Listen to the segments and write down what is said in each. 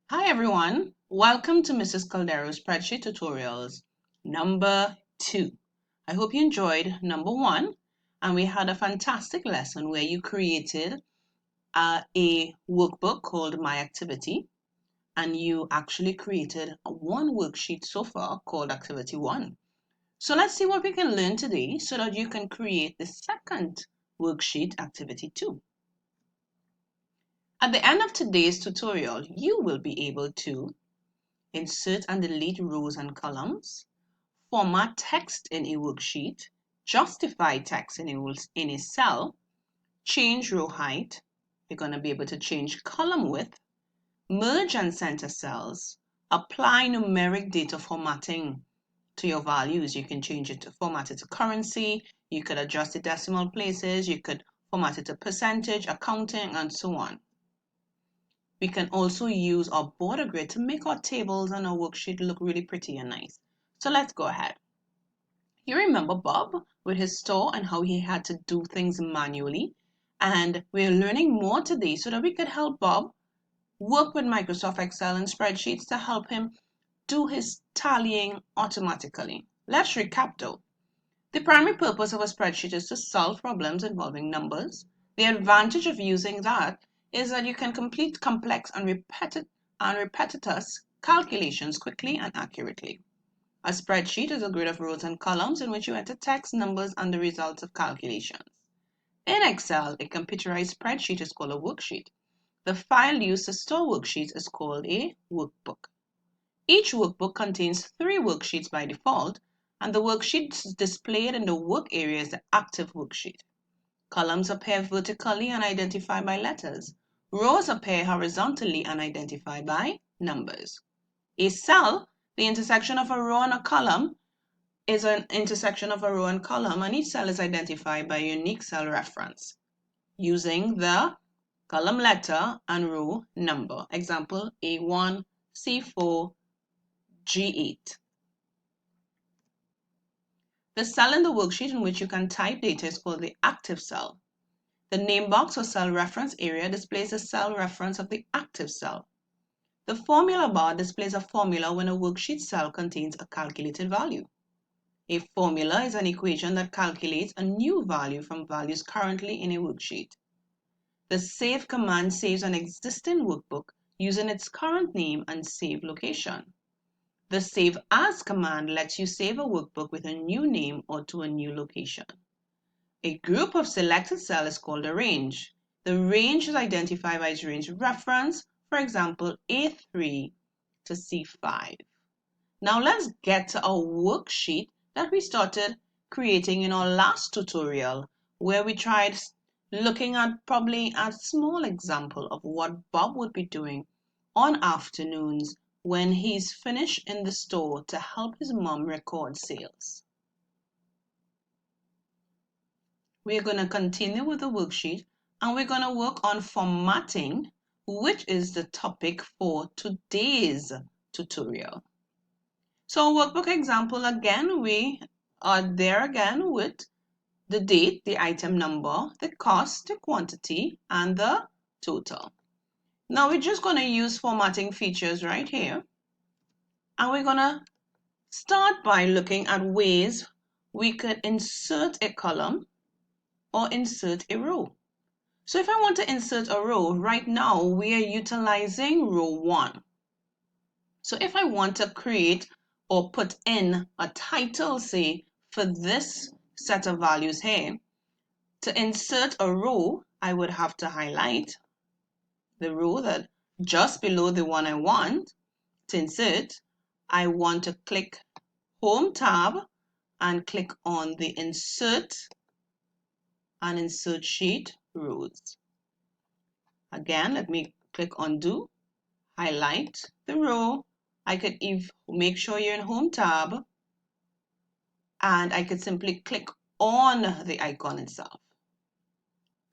Hi everyone, welcome to Mrs. Caldero's Spreadsheet Tutorials number 2. I hope you enjoyed number 1 and we had a fantastic lesson where you created a workbook called My Activity and you actually created one worksheet so far called Activity 1. So let's see what we can learn today so that you can create the second worksheet, Activity 2. At the end of today's tutorial, you will be able to insert and delete rows and columns, format text in a worksheet, justify text in a cell, change row height, you're going to be able to change column width, merge and center cells, apply numeric data formatting to your values. You can change it to format it to currency, you could adjust the decimal places, you could format it to percentage, accounting, and so on. We can also use our border grid to make our tables and our worksheet look really pretty and nice. So let's go ahead. You remember Bob with his store and how he had to do things manually? And we're learning more today so that we could help Bob work with Microsoft Excel and spreadsheets to help him do his tallying automatically. Let's recap though. The primary purpose of a spreadsheet is to solve problems involving numbers. The advantage of using that is that you can complete complex and repetitious calculations quickly and accurately. A spreadsheet is a grid of rows and columns in which you enter text, numbers, and the results of calculations. In Excel, a computerized spreadsheet is called a worksheet. The file used to store worksheets is called a workbook. Each workbook contains 3 worksheets by default, and the worksheets displayed in the work area is the active worksheet. Columns appear vertically and identified by letters. Rows appear horizontally and identified by numbers. A cell, the intersection of a row and a column, is an intersection of a row and column, and each cell is identified by a unique cell reference using the column letter and row number. Example A1, C4, G8. The cell in the worksheet in which you can type data is called the active cell. The name box or cell reference area displays the cell reference of the active cell. The formula bar displays a formula when a worksheet cell contains a calculated value. A formula is an equation that calculates a new value from values currently in a worksheet. The save command saves an existing workbook using its current name and save location. The save as command lets you save a workbook with a new name or to a new location. A group of selected cells is called a range. The range is identified by its range reference, for example, A3 to C5. Now let's get to our worksheet that we started creating in our last tutorial, where we tried looking at probably a small example of what Bob would be doing on afternoons when he's finished in the store to help his mom record sales. We're going to continue with the worksheet and we're going to work on formatting, which is the topic for today's tutorial. So workbook example again, we are there again with the date, the item number, the cost, the quantity, and the total. Now we're just going to use formatting features right here. And we're going to start by looking at ways we could insert a column or insert a row. So if I want to insert a row, right now we are utilizing row 1. So if I want to create or put in a title, say, for this set of values here, to insert a row, I would have to highlight the row that just below the one I want to insert. I want to click Home tab and click on the Insert and Insert Sheet rows. Again, let me click Undo, highlight the row. I could make sure you're in Home tab, and I could simply click on the icon itself.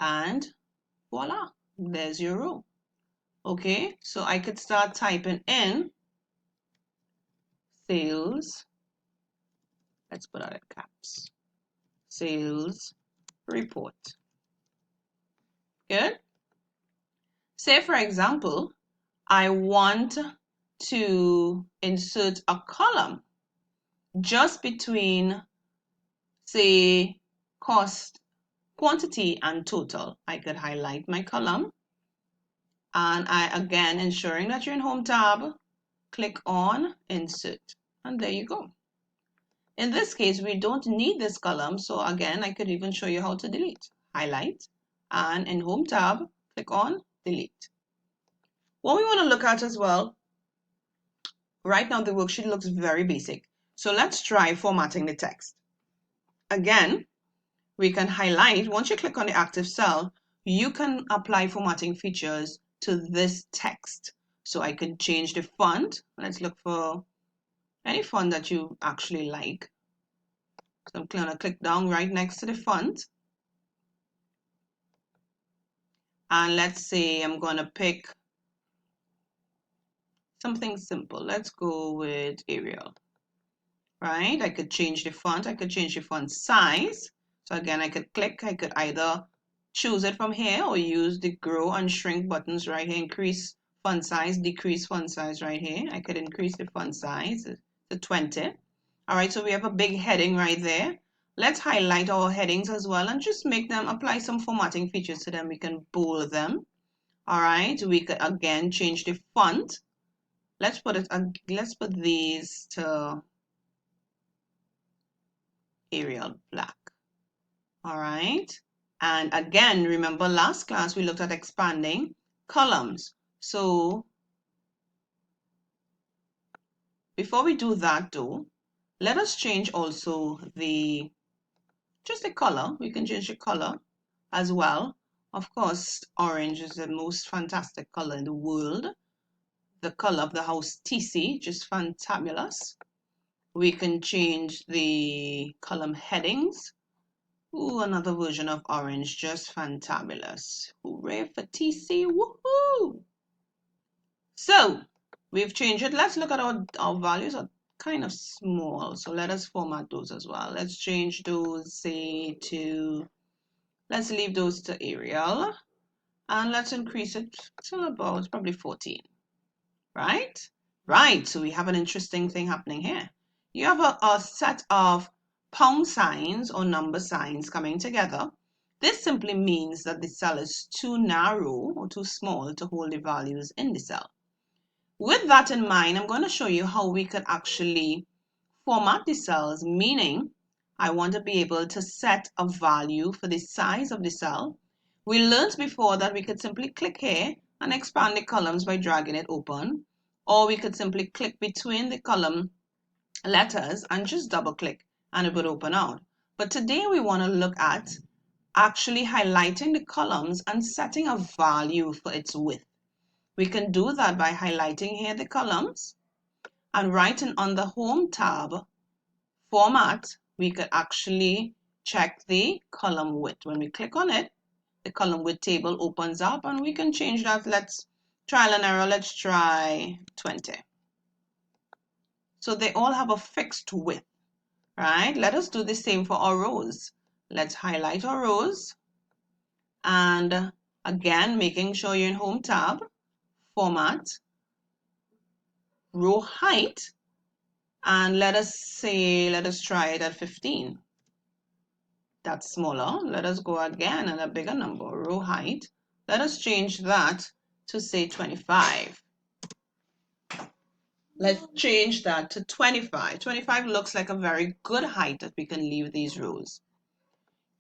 And voila, there's your row. Okay, so I could start typing in sales. Let's put out in caps. Sales report. Good. Say, for example, I want to insert a column just between, say, cost, quantity, and total. I could highlight my column, and again, ensuring that you're in Home tab, click on Insert, and there you go. In this case, we don't need this column, so again, I could even show you how to delete. Highlight, and in Home tab, click on Delete. What we want to look at as well, right now the worksheet looks very basic. So let's try formatting the text. Again, we can highlight. Once you click on the active cell, you can apply formatting features to this text. So I can change the font. Let's look for any font that you actually like. So I'm going to click down right next to the font. And let's say I'm going to pick something simple. Let's go with Arial. Right? I could change the font. I could change the font size. So again, I could click. I could either choose it from here or use the grow and shrink buttons right here. Increase font size, decrease font size right here. I could increase the font size to 20. All right, so we have a big heading right there. Let's highlight our headings as well and just make them, apply some formatting features to them. We can bold them. All right, we could again change the font. Let's put these to Arial black. All right. And again, remember last class we looked at expanding columns. So before we do that though, let us change also just the color. We can change the color as well. Of course, orange is the most fantastic color in the world. The color of the house TC, just fantabulous. We can change the column headings. Ooh, another version of orange, just fantabulous. Hooray for TC, woohoo! So, we've changed it. Let's look at our values are kind of small, so let us format those as well. Let's change those, say, to, let's leave those to Arial, and let's increase it to about probably 14, right? Right, so we have an interesting thing happening here. You have a set of pound signs or number signs coming together. This simply means that the cell is too narrow or too small to hold the values in the cell. With that in mind, I'm going to show you how we could actually format the cells, meaning I want to be able to set a value for the size of the cell. We learned before that we could simply click here and expand the columns by dragging it open, or we could simply click between the column letters and just double click and it would open out. But today we want to look at actually highlighting the columns and setting a value for its width. We can do that by highlighting here the columns and writing on the Home tab, Format, we could actually check the column width. When we click on it, the column width table opens up and we can change that. Let's trial and error. Let's try 20. So they all have a fixed width, right? Let us do the same for our rows. Let's highlight our rows and again, making sure you're in Home tab, Format, Row Height, and let us try it at 15. That's smaller. Let us go again at a bigger number, row height. Let us change that to say 25. Let's change that to 25. 25 looks like a very good height that we can leave these rows.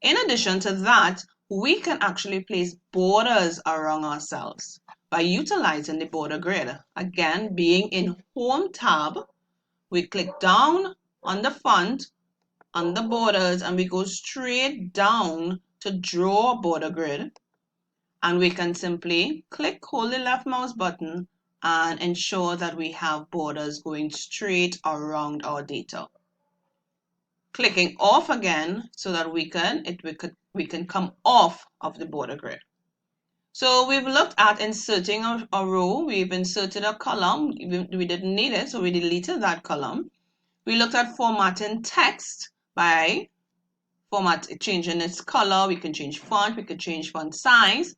In addition to that, we can actually place borders around our cells by utilizing the border grid. Again, being in Home tab, we click down on the font, on the borders, and we go straight down to draw a border grid. And we can simply click, hold the left mouse button, and ensure that we have borders going straight around our data. Clicking off again so that we can come off of the border grid. So we've looked at inserting a row. We've inserted a column. We didn't need it, so we deleted that column. We looked at formatting text by changing its color. We can change font. We can change font size.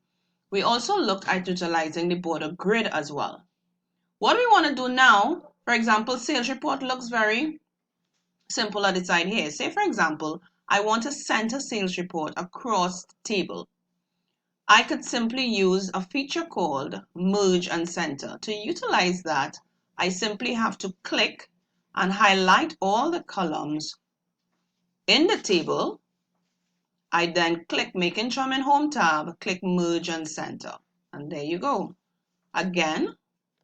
We also looked at utilizing the border grid as well. What we want to do now, for example, sales report looks very simple at the side here. Say, for example, I want to center sales report across the table. I could simply use a feature called merge and center. To utilize that, I simply have to click and highlight all the columns in the table. I then click, making sure I'm in Home tab, click merge and center. And there you go. Again,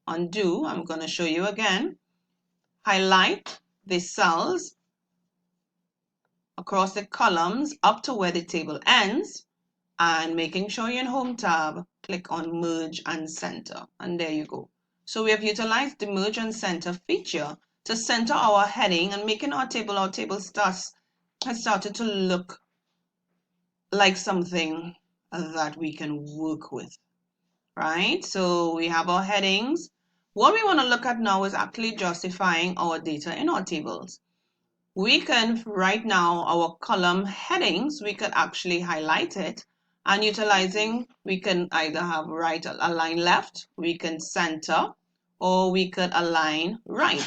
undo, I'm going to show you again. Highlight the cells across the columns up to where the table ends, and making sure you're in Home tab, click on merge and center. And there you go. So we have utilized the merge and center feature to center our heading and making our table has started to look like something that we can work with, right? So we have our headings. What we want to look at now is actually justifying our data in our tables. We can, right now, our column headings, we could actually highlight it, and utilizing, we can either have right align left, we can center, or we could align right,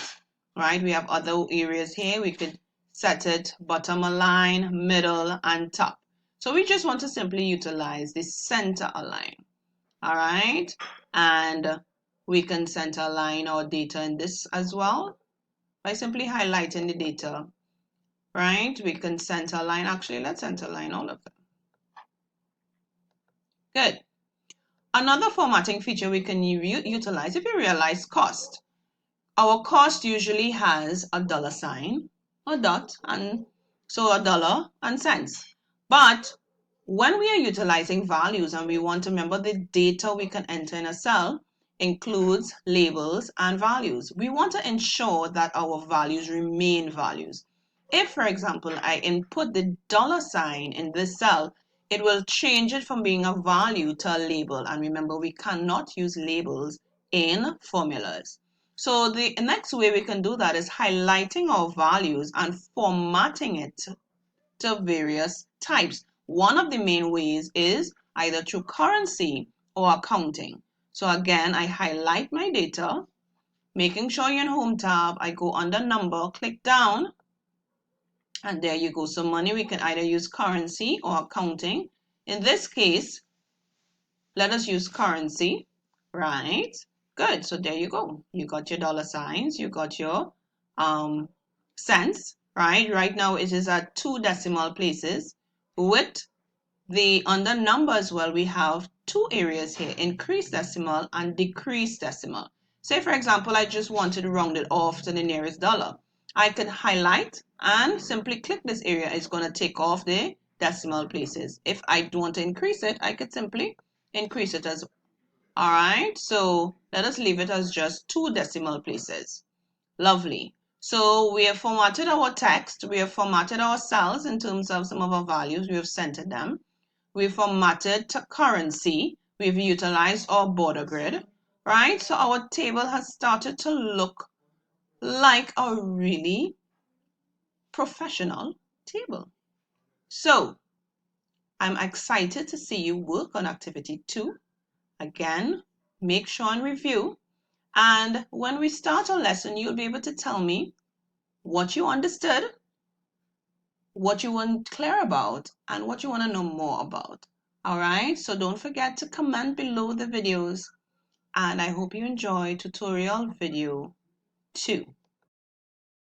right? We have other areas here. We could set it bottom align, middle, and top. So we just want to simply utilize the center align, all right? And we can center align our data in this as well by simply highlighting the data, right? We can center line. Actually, let's center line all of them. Good. Another formatting feature we can utilize, if you realize cost. Our cost usually has a dollar sign, a dot, and so a dollar and cents. But when we are utilizing values and we want to remember the data we can enter in a cell includes labels and values, we want to ensure that our values remain values. If, for example, I input the dollar sign in this cell, it will change it from being a value to a label. And remember, we cannot use labels in formulas. So the next way we can do that is highlighting our values and formatting it to various types. One of the main ways is either through currency or accounting. So again, I highlight my data, making sure you're in Home tab. I go under number, click down, and there you go. So money, we can either use currency or accounting. In this case, let us use currency, right? Good. So there you go. You got your dollar signs, you got your cents, right? Right now it is at 2 decimal places. With the under number as well, we have 2 areas here, increase decimal and decrease decimal. Say, for example, I just wanted to round it off to the nearest dollar. I can highlight and simply click this area. It's going to take off the decimal places. If I want to increase it, I could simply increase it as well. All right, so let us leave it as just 2 decimal places. Lovely. So we have formatted our text, we have formatted our cells in terms of some of our values, we have centered them. We've formatted to currency, we've utilized our border grid, right? So our table has started to look like a really professional table. So I'm excited to see you work on activity 2. Again, make sure and review. And when we start our lesson, you'll be able to tell me what you understood, what you weren't clear about, and what you want to know more about. All right, so don't forget to comment below the videos, and I hope you enjoy tutorial video 2.